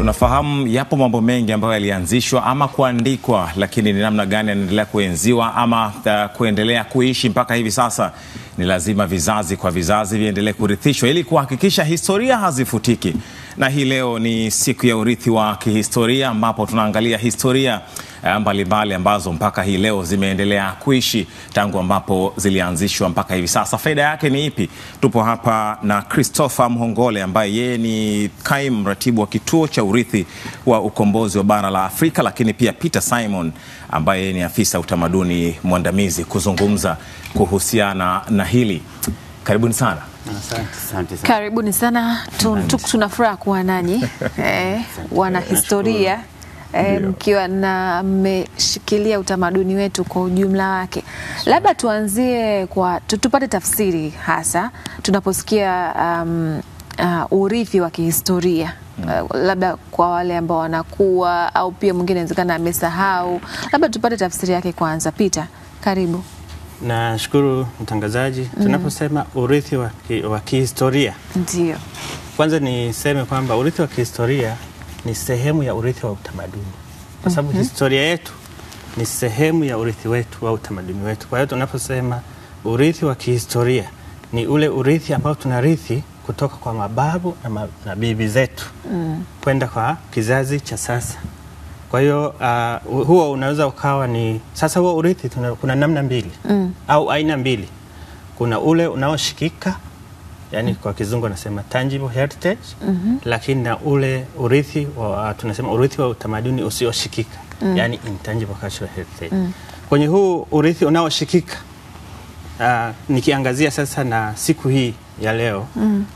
Tunafahamu yapo mambo mengi ambayo yalianzishwa ama kuandikwa, lakini ni namna gani yanaendelea kuenziwa ama kuendelea kuishi mpaka hivi sasa. Ni lazima vizazi kwa vizazi viendelee kurithishwa ili kuhakikisha historia hazifutiki. Na hii leo ni siku ya urithi wa kihistoria, ambapo tunaangalia historia mbalimbali ambazo mpaka hii leo zimeendelea kuishi tangu ambapo zilianzishwa mpaka hivi sasa. Faida yake ni ipi? Tupo hapa na Christopher Mhongole ambaye yeye ni kaimu mratibu wa kituo cha urithi wa ukombozi wa bara la Afrika, lakini pia Peter Simon ambaye ni afisa utamaduni mwandamizi kuzungumza kuhusiana na hili. Karibuni sana. Asante sana. Karibuni sana. Tunafuraha kuwa nanyi wana historia mkiwa na mmeshikilia utamaduni wetu kwa ujumla wake. Labda tuanzie kwa tupate tafsiri hasa tunaposikia urithi wa kihistoria. Labda kwa wale ambao wanakuwa au pia mwingine inawezekana amesahau, labda tupate tafsiri yake kwanza. Peter, karibu. Nashukuru mtangazaji. Tunaposema urithi wa kihistoria, ndio kwanza niseme kwamba urithi wa kihistoria ni sehemu ya urithi wa utamaduni, kwa sababu historia yetu ni sehemu ya urithi wetu wa utamaduni wetu. Kwa hiyo tunaposema urithi wa kihistoria ni ule urithi ambao tunarithi kutoka kwa mababu na bibi zetu kwenda kwa kizazi cha sasa. Kwa hiyo huo unaweza ukawa ni sasa, huo urithi kuna namna mbili au aina mbili. Kuna ule unaoshikika, yani kwa kizungu nasema tangible heritage, lakini na ule urithi tunasema urithi wa utamaduni usioshikika, yani intangible cultural heritage. Kwenye huu urithi unaoshikika, nikiangazia sasa na siku hii ya leo,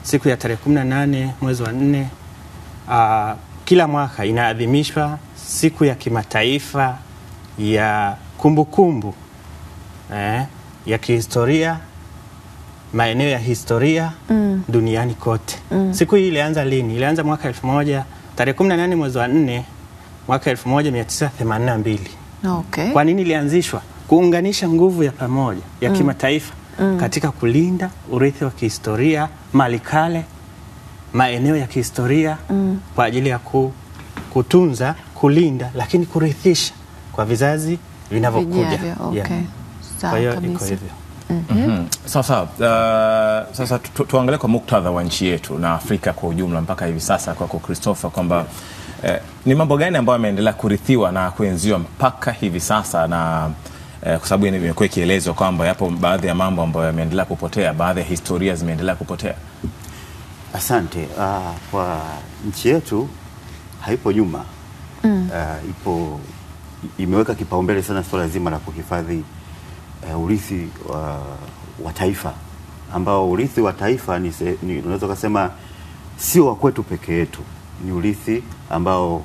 siku ya tarehe 18 mwezi wa 4, kila mwaka inaadhimishwa siku ya kimataifa ya kumbukumbu ya kihistoria, maeneo ya historia duniani kote. Siku hii ilianza lini? Ilianza mwaka tarehe 18 mwezi wa 4 mwaka 1982. Okay. Kwa nini ilianzishwa? Kuunganisha nguvu ya pamoja ya kimataifa katika kulinda urithi wa kihistoria, malikale, maeneo ya kihistoria kwa ajili ya kutunza, kulinda, lakini kurithisha kwa vizazi vinavyokuja. Okay. Kwa hiyo iko hivyo. Sasa tuangalie kwa muktadha wa nchi yetu na Afrika kwa ujumla mpaka hivi sasa, kwa Christopher, kwamba ni mambo gani ambayo yameendelea kurithiwa na kuenziwa mpaka hivi sasa, na kwa sababu imekuwa ikielezwa kwamba yapo baadhi ya mambo ambayo yameendelea kupotea, baadhi ya historia zimeendelea kupotea. Asante. Kwa nchi yetu haipo nyuma. Imeweka kipaumbele sana swala zima la kuhifadhi urithi wa taifa, ambao urithi wa taifa unaweza kusema sio wa kwetu peke yetu, ni urithi ambao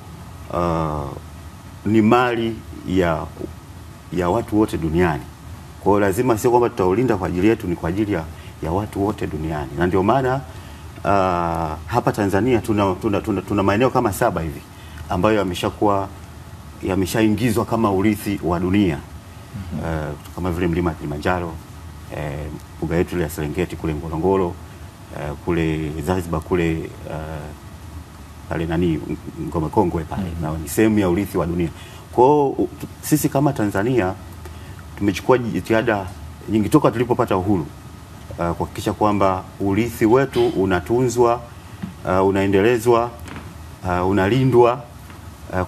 ni mali ya watu wote duniani. Kwa hiyo lazima sio kwamba tutaulinda kwa ajili yetu, ni kwa ajili ya watu wote duniani. Na ndio maana hapa Tanzania tuna maeneo kama 7 hivi ambayo yameshaingizwa kama urithi wa dunia. Kama vile mlima Kilimanjaro, mbuga yetu ya Serengeti kule Ngorongoro, kule Zanzibar kule pale Ngome Kongwe pale, na ni sehemu ya urithi wa dunia. Kwa hiyo sisi kama Tanzania tumechukua jitihada nyingi toka tulipopata uhuru kuhakikisha kwamba urithi wetu unatunzwa, unaendelezwa, unalindwa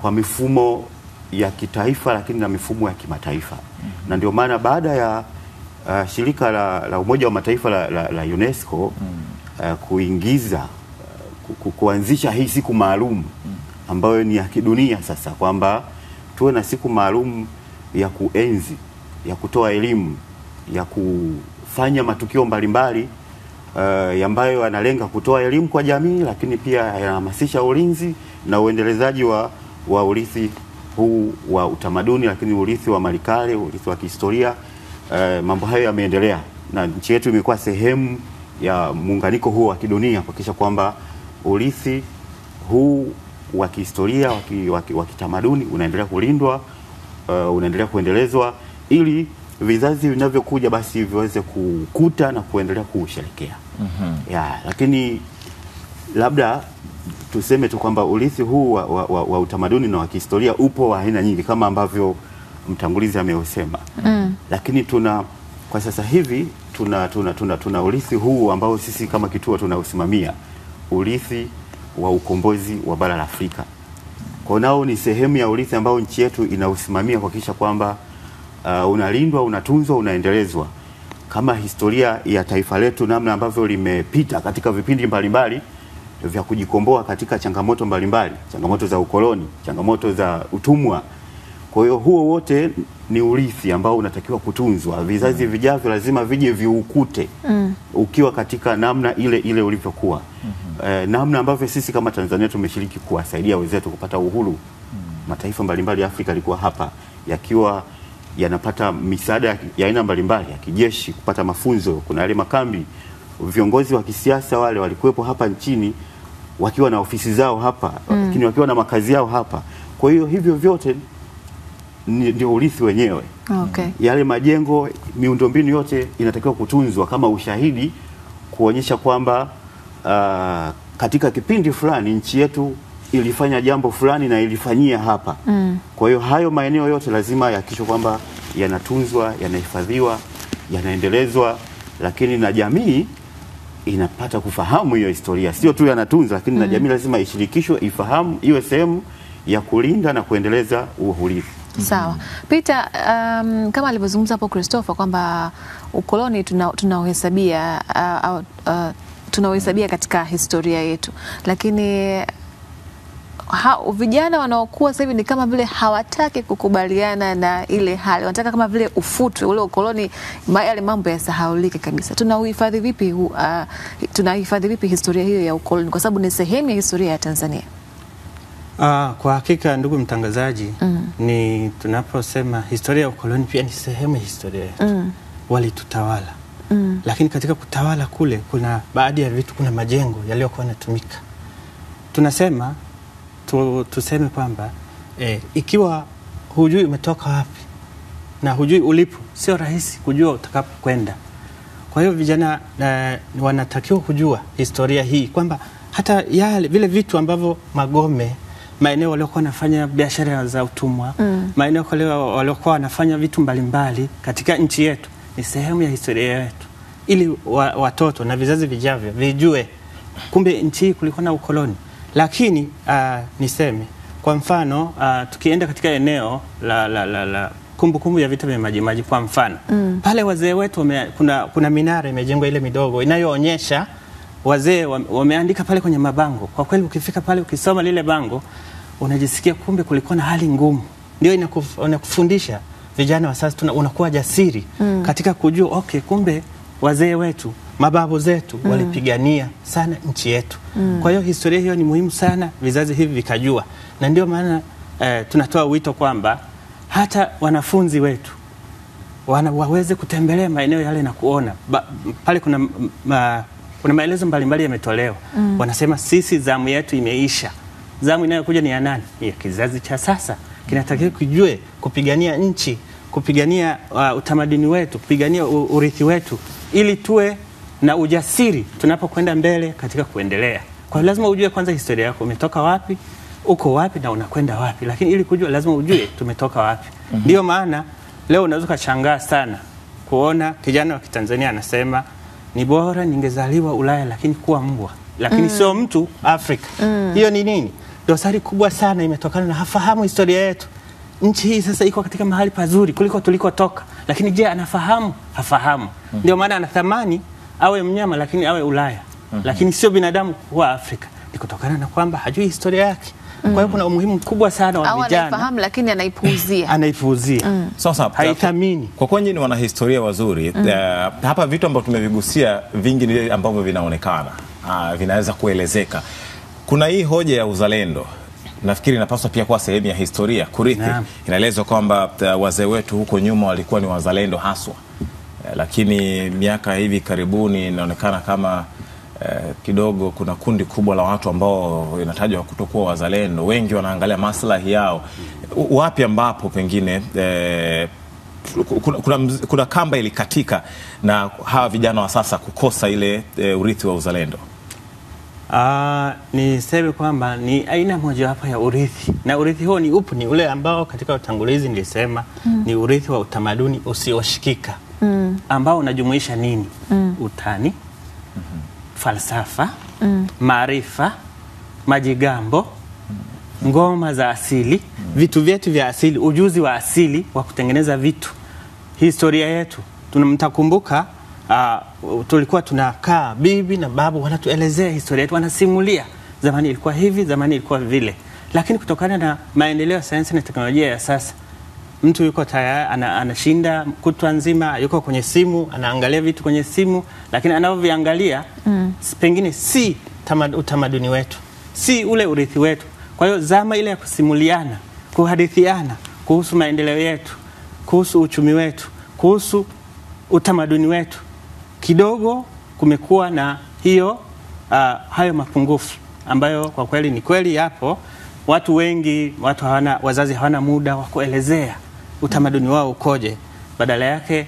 kwa mifumo ya kitaifa, lakini na mifumo ya kimataifa. Na ndio maana baada ya shirika la Umoja wa Mataifa la UNESCO kuingiza kuanzisha hii siku maalum ambayo ni ya kidunia sasa, kwamba tuwe na siku maalum ya kuenzi, ya kutoa elimu, ya kufanya matukio mbalimbali ambayo yanalenga kutoa elimu kwa jamii, lakini pia yanahamasisha ulinzi na uendelezaji wa urithi huu wa utamaduni, lakini urithi wa malikale, urithi wa kihistoria. Mambo hayo yameendelea na nchi yetu imekuwa sehemu ya muunganiko huo wa kidunia kuhakikisha kwamba urithi huu wa kihistoria wa kitamaduni unaendelea kulindwa, unaendelea kuendelezwa ili vizazi vinavyokuja basi viweze kukuta na kuendelea kuusherekea. Lakini labda tuseme tu kwamba urithi huu wa utamaduni na wa kihistoria upo wa aina nyingi kama ambavyo mtangulizi ameusema. Lakini kwa sasa hivi tuna urithi huu ambao sisi kama kituo tunausimamia, urithi wa ukombozi wa bara la Afrika. Kwa nao ni sehemu ya urithi ambao nchi yetu inausimamia kuhakikisha kwamba unalindwa, unatunzwa, unaendelezwa. Kama historia ya taifa letu namna ambavyo limepita katika vipindi mbalimbali vya kujikomboa katika changamoto mbalimbali, changamoto za ukoloni, changamoto za utumwa. Kwa hiyo huo wote ni urithi ambao unatakiwa kutunzwa. Vizazi vijavyo lazima vije viukute ukiwa katika namna ile ile ulivyokuwa. Namna ambavyo sisi kama Tanzania tumeshiriki kuwasaidia wenzetu kupata uhuru. Mataifa mbalimbali ya Afrika yalikuwa hapa yakiwa yanapata misaada ya aina mbalimbali ya kijeshi, kupata mafunzo. Kuna yale makambi, viongozi wa kisiasa wale walikuwepo hapa nchini wakiwa na ofisi zao hapa, lakini wakiwa na makazi yao hapa. Kwa hiyo hivyo vyote ndio urithi wenyewe. Okay. Yale majengo, miundombinu yote inatakiwa kutunzwa kama ushahidi kuonyesha kwamba katika kipindi fulani nchi yetu ilifanya jambo fulani na ilifanyia hapa. Kwa hiyo hayo maeneo yote lazima yahakikishwe kwamba yanatunzwa, yanahifadhiwa, yanaendelezwa, lakini na jamii inapata kufahamu hiyo historia. Sio tu yanatunza, lakini na jamii lazima ishirikishwe, ifahamu, iwe sehemu ya kulinda na kuendeleza urithi. Sawa. Peter, kama alivyozungumza hapo Christopher kwamba ukoloni tunauhesabia katika historia yetu, lakini vijana wanaokuwa sasa hivi ni kama vile hawataki kukubaliana na ile hali, wanataka kama vile ufutwe ule ukoloni, yale mambo yasahaulike kabisa. Tunahifadhi vipi historia hiyo ya ukoloni, kwa sababu ni sehemu ya historia ya Tanzania? Kwa hakika ndugu mtangazaji, ni tunaposema historia ya ukoloni pia ni sehemu ya historia yetu. Walitutawala. Lakini katika kutawala kule kuna baadhi ya vitu, kuna majengo yaliyokuwa yanatumika. Tunasema tuseme kwamba ikiwa hujui umetoka wapi na hujui ulipo, sio rahisi kujua utakapokwenda. Kwa hiyo vijana wanatakiwa kujua historia hii, kwamba hata vile vitu ambavyo Magome, maeneo waliokuwa wanafanya biashara za utumwa, maeneo waliokuwa wanafanya vitu mbalimbali katika nchi yetu, ni sehemu ya historia yetu, ili watoto na vizazi vijavyo vijue kumbe nchi hii kulikuwa na ukoloni. Lakini niseme kwa mfano, tukienda katika eneo la kumbukumbu ya vita vya Majimaji kwa mfano, pale wazee wetu kuna minara imejengwa ile midogo inayoonyesha, wazee wameandika pale kwenye mabango. Kwa kweli ukifika pale ukisoma lile bango unajisikia kumbe kulikuwa na hali ngumu. Ndio inakufundisha vijana wa sasa, unakuwa jasiri katika kujua kumbe wazee wetu, mababu zetu walipigania sana nchi yetu. Kwa hiyo historia hiyo ni muhimu sana vizazi hivi vikajua, na ndio maana tunatoa wito kwamba hata wanafunzi wetu waweze kutembelea maeneo yale na kuona pale kuna maelezo mbalimbali yametolewa. Wanasema sisi zamu yetu imeisha, zamu inayokuja ni ya nani? Ya kizazi cha sasa. Kinatakiwa kujue kupigania nchi, kupigania utamaduni wetu, kupigania urithi wetu, ili tuwe na ujasiri tunapokwenda mbele katika kuendelea. Kwa hiyo lazima ujue kwanza historia yako, umetoka wapi, uko wapi na unakwenda wapi. Lakini ili kujua lazima ujue tumetoka wapi. Ndio maana leo unaweza kushangaa sana kuona kijana wa Kitanzania anasema ni bora ningezaliwa Ulaya lakini kuwa mbwa, lakini sio mtu Afrika. Hiyo ni nini? Dosari kubwa sana imetokana na hafahamu historia yetu. Nchi hii sasa iko katika mahali pazuri kuliko tulikotoka, lakini je, anafahamu? Hafahamu. Ndio maana anatamani awe mnyama lakini awe Ulaya, lakini sio binadamu kuwa Afrika. Ni kutokana na kwamba hajui historia yake. Kwa hiyo kuna umuhimu mkubwa sana wa vijana. Anafahamu lakini anaipuuzia. Sasa haithamini. Kwa kuwa nyinyi ni wanahistoria wazuri, hapa vitu ambavyo tumevigusia vingi ni ambavyo vinaonekana, vinaweza kuelezeka. Kuna hii hoja ya uzalendo. Nafikiri inapaswa pia kuwa sehemu ya historia, kurithi. Inaelezwa kwamba wazee wetu huko nyuma walikuwa ni wazalendo haswa. Lakini miaka hivi karibuni inaonekana kama kidogo kuna kundi kubwa la watu ambao inatajwa kutokuwa wazalendo. Wengi wanaangalia maslahi yao. Wapi ambapo pengine kuna kamba ilikatika na hawa vijana wa sasa kukosa ile urithi wa uzalendo? Niseme kwamba ni aina moja hapa ya urithi, na urithi huo ni upi? Ni ule ambao katika utangulizi nilisema ni urithi wa utamaduni usioshikika ambao unajumuisha nini? Utani, falsafa, maarifa, majigambo, ngoma za asili, vitu vyetu vya asili, ujuzi wa asili wa kutengeneza vitu, historia yetu. Mtakumbuka tulikuwa tunakaa, bibi na babu wanatuelezea historia yetu, wanasimulia zamani ilikuwa hivi, zamani ilikuwa vile. Lakini kutokana na maendeleo ya sayansi na teknolojia ya sasa, mtu yuko tayari anashinda kutwa nzima, yuko kwenye simu, anaangalia vitu kwenye simu, lakini anavyoviangalia pengine si utamaduni wetu, si ule urithi wetu. Kwa hiyo zama ile ya kusimuliana, kuhadithiana kuhusu maendeleo yetu, kuhusu uchumi wetu, kuhusu utamaduni wetu, kidogo kumekuwa na hiyo hayo mapungufu ambayo kwa kweli ni kweli yapo. Watu wengi, wazazi hawana muda wa kuelezea utamaduni wao ukoje. Badala yake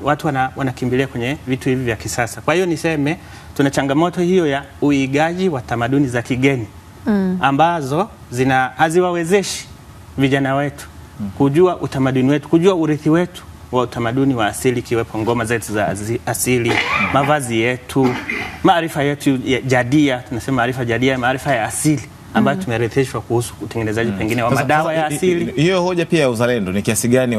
watu wanakimbilia kwenye vitu hivi vya kisasa. Kwa hiyo niseme tuna changamoto hiyo ya uigaji wa tamaduni za kigeni ambazo haziwawezeshi vijana wetu kujua utamaduni wetu, kujua urithi wetu wa utamaduni wa asili, kiwepo ngoma zetu za asili, mavazi yetu, maarifa yetu ya jadia. Tunasema maarifa jadia, maarifa ya asili ambayo tumerithishwa kuhusu utengenezaji pengine wa madawa ya asili. Hiyo hoja pia ya uzalendo, ni kiasi gani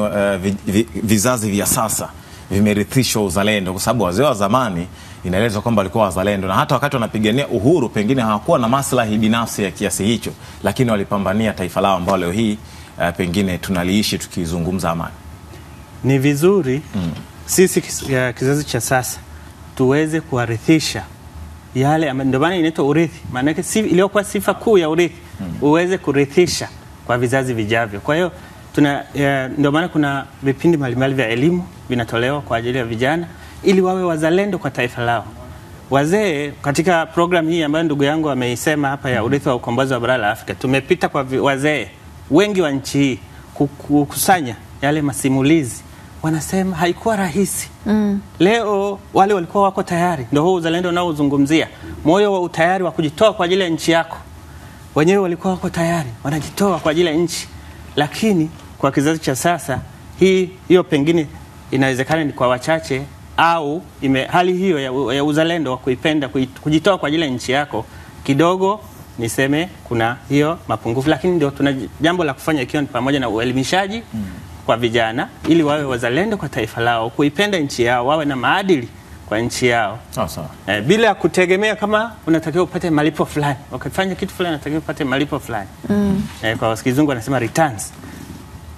vizazi vya sasa vimerithishwa uzalendo? Kwa sababu wazee wa zamani inaelezwa kwamba walikuwa wazalendo, na hata wakati wanapigania uhuru pengine hawakuwa na maslahi binafsi ya kiasi hicho, lakini walipambania taifa lao ambalo leo hii pengine tunaliishi tukizungumza amani. Ni vizuri sisi kizazi cha sasa tuweze kuwarithisha yale, ndio maana inaitwa urithi. Maana yake iliyokuwa sifa kuu ya urithi uweze kurithisha kwa vizazi vijavyo. Kwa hiyo ndio maana kuna vipindi mbalimbali vya elimu vinatolewa kwa ajili ya vijana ili wawe wazalendo kwa taifa lao. Wazee, katika program hii ambayo ndugu yangu ameisema hapa ya urithi wa ukombozi wa bara la Afrika, tumepita kwa wazee wengi wa nchi hii kukusanya yale masimulizi. Wanasema haikuwa rahisi. Leo wale walikuwa wako tayari, ndio huo uzalendo unaozungumzia, moyo wa utayari wa kujitoa kwa ajili ya nchi yako. Wenyewe walikuwa wako tayari, wanajitoa kwa ajili ya nchi. Lakini kwa kizazi cha sasa hiyo pengine inawezekana ni kwa wachache, au hali hiyo ya uzalendo wa kuipenda, kujitoa kwa ajili ya nchi yako kidogo, niseme kuna hiyo mapungufu. Lakini ndio tuna jambo la kufanya, ikiwa ni pamoja na uelimishaji kwa vijana ili wawe wazalendo kwa taifa lao, kuipenda nchi yao, wawe na maadili kwa nchi yao. Bila kutegemea kama unatakiwa upate malipo fulani, wakifanya kitu fulani unatakiwa upate malipo fulani. Kwa Kizungu wanasema returns.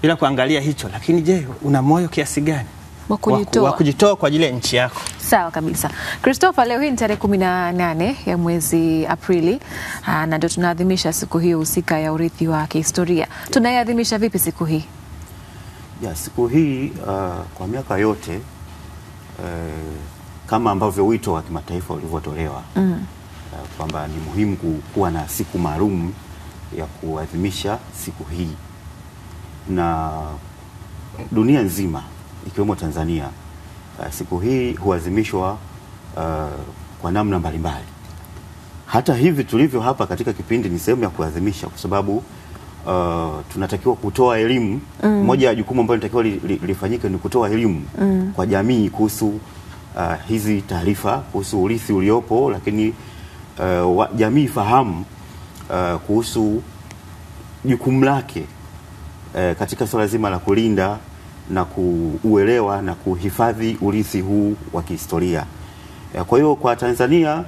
Bila kuangalia hicho, lakini je, una moyo kiasi gani wa kujitoa kwa ajili ya nchi yako? Sawa kabisa. Christopher, leo hii ni tarehe 18 ya mwezi Aprili, na ndio tunaadhimisha siku hiyo husika ya urithi wa kihistoria. Tunaiadhimisha vipi siku hii? Siku hii kwa miaka yote kama ambavyo wito wa kimataifa ulivyotolewa kwamba ni muhimu kuwa na siku maalum ya kuadhimisha siku hii, na dunia nzima ikiwemo Tanzania siku hii huadhimishwa kwa namna mbalimbali. Hata hivi tulivyo hapa katika kipindi ni sehemu ya kuadhimisha, kwa sababu tunatakiwa kutoa elimu. Moja ya jukumu ambalo linatakiwa lifanyike ni kutoa elimu kwa jamii kuhusu hizi taarifa, kuhusu urithi uliopo, lakini jamii fahamu kuhusu jukumu lake katika swala zima la kulinda na kuuelewa na kuhifadhi urithi huu wa kihistoria. Kwa hiyo kwa Tanzania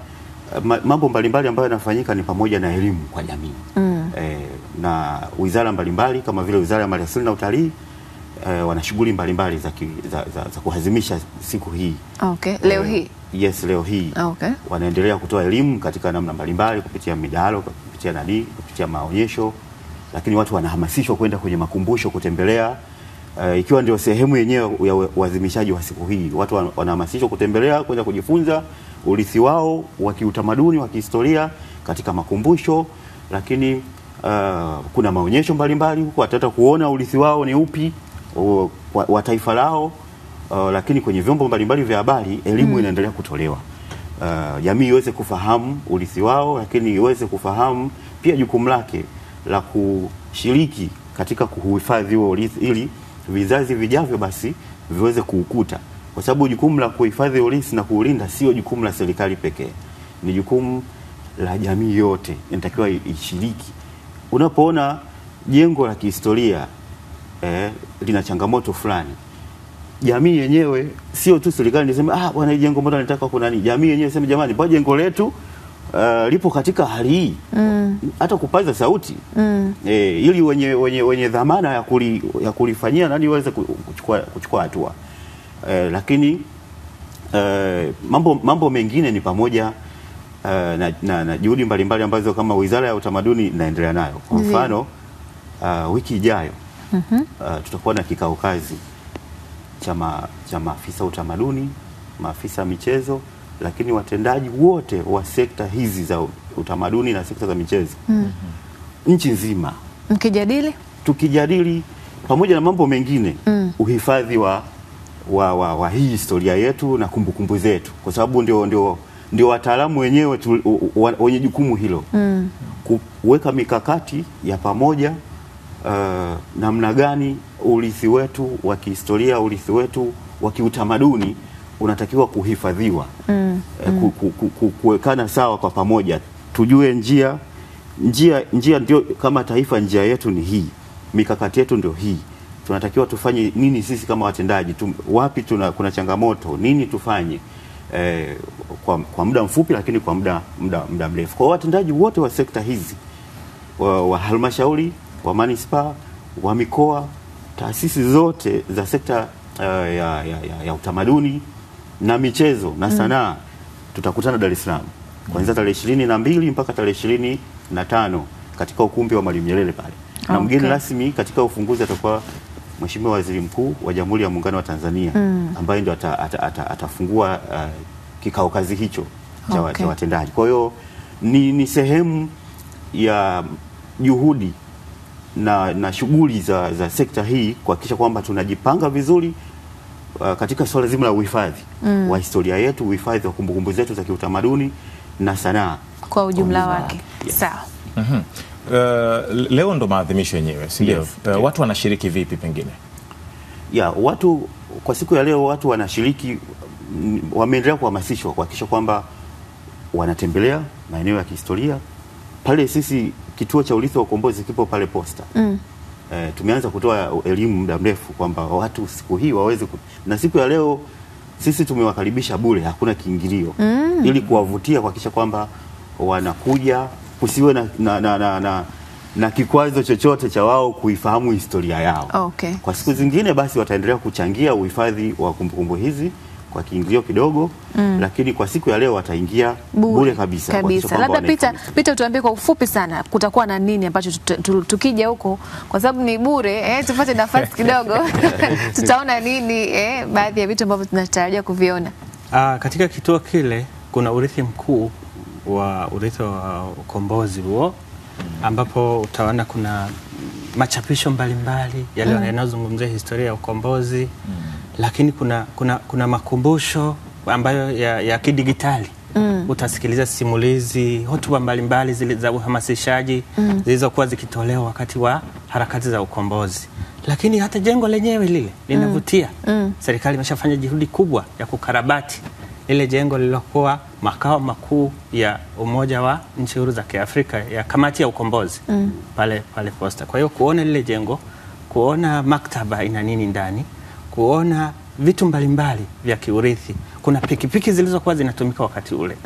mambo mbalimbali ambayo yanafanyika ni pamoja na elimu kwa jamii. Na wizara mbalimbali kama vile Wizara ya Maliasili na Utalii wana shughuli mbalimbali za kuadhimisha siku hii. Leo hii? Yes, leo hii. Wanaendelea kutoa elimu katika namna mbalimbali kupitia midahalo, kupitia maonyesho, lakini watu wanahamasishwa kwenda kwenye makumbusho kutembelea, ikiwa ndio sehemu yenyewe ya uadhimishaji wa siku hii. Watu wanahamasishwa kutembelea, kwenda kujifunza urithi wao wa kiutamaduni, wa kihistoria katika makumbusho, lakini kuna maonyesho mbalimbali huko watata kuona urithi wao ni upi wa taifa lao, lakini kwenye vyombo mbalimbali vya habari elimu inaendelea kutolewa. jamii iweze kufahamu urithi wao, lakini iweze kufahamu pia jukumu lake la kushiriki katika kuhifadhi huo urithi ili vizazi vijavyo basi viweze kuukuta, kwa sababu jukumu la kuhifadhi urithi na kuulinda sio jukumu la serikali pekee, ni jukumu la jamii yote, inatakiwa ishiriki. Unapoona jengo la kihistoria lina changamoto fulani, jamii yenyewe, sio tu serikali niseme bwana jengo mbona nataka kuna nini, jamii yenyewe sema jamani, kwa jengo letu lipo katika hali hii, hata kupaza sauti ili wenye dhamana ya kulifanyia nani waweze kuchukua hatua. Lakini mambo mengine ni pamoja na juhudi mbalimbali ambazo kama Wizara ya Utamaduni inaendelea nayo. Kwa mfano wiki ijayo tutakuwa na kikao kazi cha maafisa utamaduni, maafisa michezo, lakini watendaji wote wa sekta hizi za utamaduni na sekta za michezo nchi nzima, tukijadili pamoja na mambo mengine uhifadhi wa hii historia yetu na kumbukumbu zetu, kwa sababu ndio wataalamu wenyewe wenye jukumu hilo kuweka mikakati ya pamoja, namna gani urithi wetu wa kihistoria, urithi wetu wa kiutamaduni unatakiwa kuhifadhiwa, kuwekana sawa kwa pamoja, tujue njia ndio kama taifa, njia yetu ni hii, mikakati yetu ndio hii, tunatakiwa tufanye nini sisi kama watendaji, wapi kuna changamoto, nini tufanye kwa muda mfupi, lakini kwa muda mrefu. Kwa watendaji wote wa sekta hizi, wa halmashauri, wa manispaa, wa mikoa, taasisi zote za sekta ya utamaduni na michezo na sanaa, tutakutana Dar es Salaam kuanzia tarehe 22 mpaka tarehe 25 katika ukumbi wa Mwalimu Nyerere pale. Na mgeni rasmi katika ufunguzi atakuwa Mheshimiwa Waziri Mkuu wa Jamhuri ya Muungano wa Tanzania, ambaye ndio atafungua kikao kazi hicho cha watendaji. Kwa hiyo ni sehemu ya juhudi na shughuli za sekta hii kuhakikisha kwamba tunajipanga vizuri katika swala zima la uhifadhi wa historia yetu, uhifadhi wa kumbukumbu zetu za kiutamaduni na sanaa kwa ujumla wake. Yes. Sawa. Leo ndo maadhimisho yenyewe, si ndio? Yes. Watu wanashiriki vipi pengine? Watu kwa siku ya leo watu wanashiriki, wameendelea kuhamasishwa kuhakikisha kwamba wanatembelea maeneo ya kihistoria. Pale sisi kituo cha urithi wa ukombozi kipo pale Posta. Tumeanza kutoa elimu muda mrefu kwamba watu siku hii waweze na siku ya leo sisi tumewakaribisha bure, hakuna kiingilio, ili kuwavutia kuhakikisha kwamba wanakuja, kusiwe na kikwazo chochote cha wao kuifahamu historia yao. Kwa siku zingine basi wataendelea kuchangia uhifadhi wa kumbukumbu hizi kwa kiingilio kidogo, lakini kwa siku ya leo wataingia bure kabisa. Labda Peter tuambie kwa ufupi sana kutakuwa na nini ambacho tukija huko, kwa sababu ni bure, tupate nafasi kidogo tutaona nini, baadhi ya vitu ambavyo tunatarajia kuviona. Katika kituo kile kuna urithi mkuu wa urithi wa ukombozi huo, ambapo utaona kuna machapisho mbalimbali yale yanayozungumzia historia ya ukombozi, lakini kuna makumbusho ambayo ya kidigitali. Utasikiliza simulizi, hotuba mbalimbali zile za uhamasishaji zilizokuwa zikitolewa wakati wa harakati za ukombozi. Lakini hata jengo lenyewe lile linavutia. Serikali imeshafanya juhudi kubwa ya kukarabati ile jengo lililokuwa makao makuu ya Umoja wa Nchi Huru za Kiafrika ya Kamati ya Ukombozi pale Posta. Kwa hiyo kuona lile jengo, kuona maktaba ina nini ndani, kuona vitu mbalimbali vya kiurithi. Kuna pikipiki zilizokuwa zinatumika wakati ule.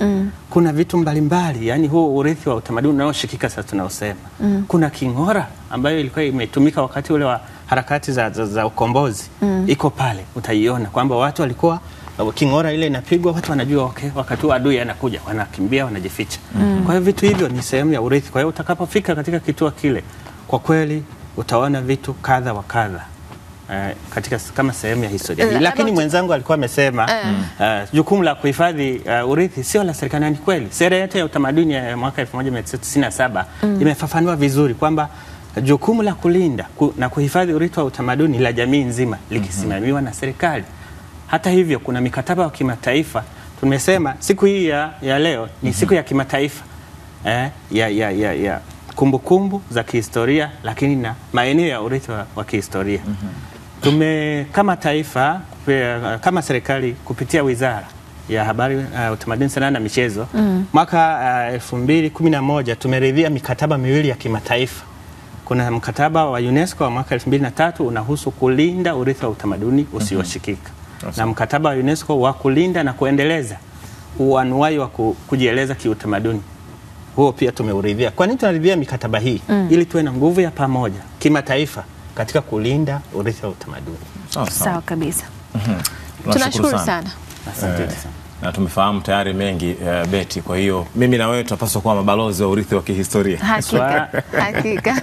Kuna vitu mbalimbali, yani huo urithi wa utamaduni unaoshikika sasa tunaosema. Kuna king'ora ambayo ilikuwa imetumika wakati ule wa harakati za ukombozi. Iko pale, utaiona kwamba watu walikuwa king'ora ile inapigwa, watu wanajua wakati adui anakuja, wanakimbia, wanajificha. Kwa hiyo vitu hivyo ni sehemu ya urithi. Kwa hiyo utakapofika katika kituo kile, kwa kweli utaona vitu kadha wa kadha katika kama sehemu ya historia. Lakini mwenzangu alikuwa amesema jukumu la kuhifadhi urithi sio la serikali. Ni kweli sera yetu ya utamaduni ya mwaka 1997 imefafanua vizuri kwamba jukumu la kulinda na kuhifadhi urithi wa utamaduni la jamii nzima likisimamiwa na serikali. Hata hivyo kuna mikataba ya kimataifa tumesema siku hii ya leo ni siku ya kimataifa ya kumbukumbu za kihistoria, lakini na maeneo ya urithi wa kihistoria. Kama taifa, kama serikali kupitia Wizara ya Habari, Utamaduni, Sanaa na Michezo, mwaka 2011 tumeridhia mikataba miwili ya kimataifa. Kuna mkataba wa UNESCO wa mwaka 2003 unahusu kulinda urithi wa utamaduni usioshikika. Na mkataba wa UNESCO wa kulinda na kuendeleza uanuwai wa kujieleza kiutamaduni, huo pia tumeuridhia. Kwa nini tunaridhia mikataba hii? Ili tuwe na nguvu ya pamoja kimataifa katika kulinda urithi wa utamaduni. Sawa kabisa. Tunashukuru sana. Asante sana. Na tumefahamu tayari mengi Betty, kwa hiyo mimi na wewe tunapaswa kuwa mabalozi wa urithi wa kihistoria. Hakika.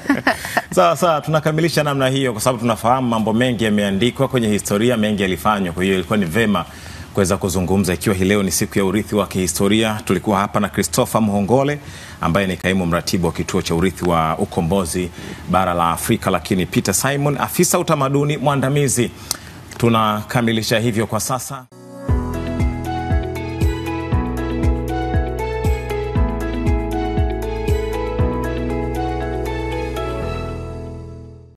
Sawa, tunakamilisha namna hiyo kwa sababu tunafahamu mambo mengi yameandikwa kwenye historia, mengi yalifanywa. Kwa hiyo ilikuwa ni vema kuweza kuzungumza, ikiwa hii leo ni siku ya urithi wa kihistoria. Tulikuwa hapa na Christopher Muhongole ambaye ni kaimu mratibu wa kituo cha urithi wa ukombozi bara la Afrika, lakini Peter Simon, afisa utamaduni mwandamizi. Tunakamilisha hivyo kwa sasa.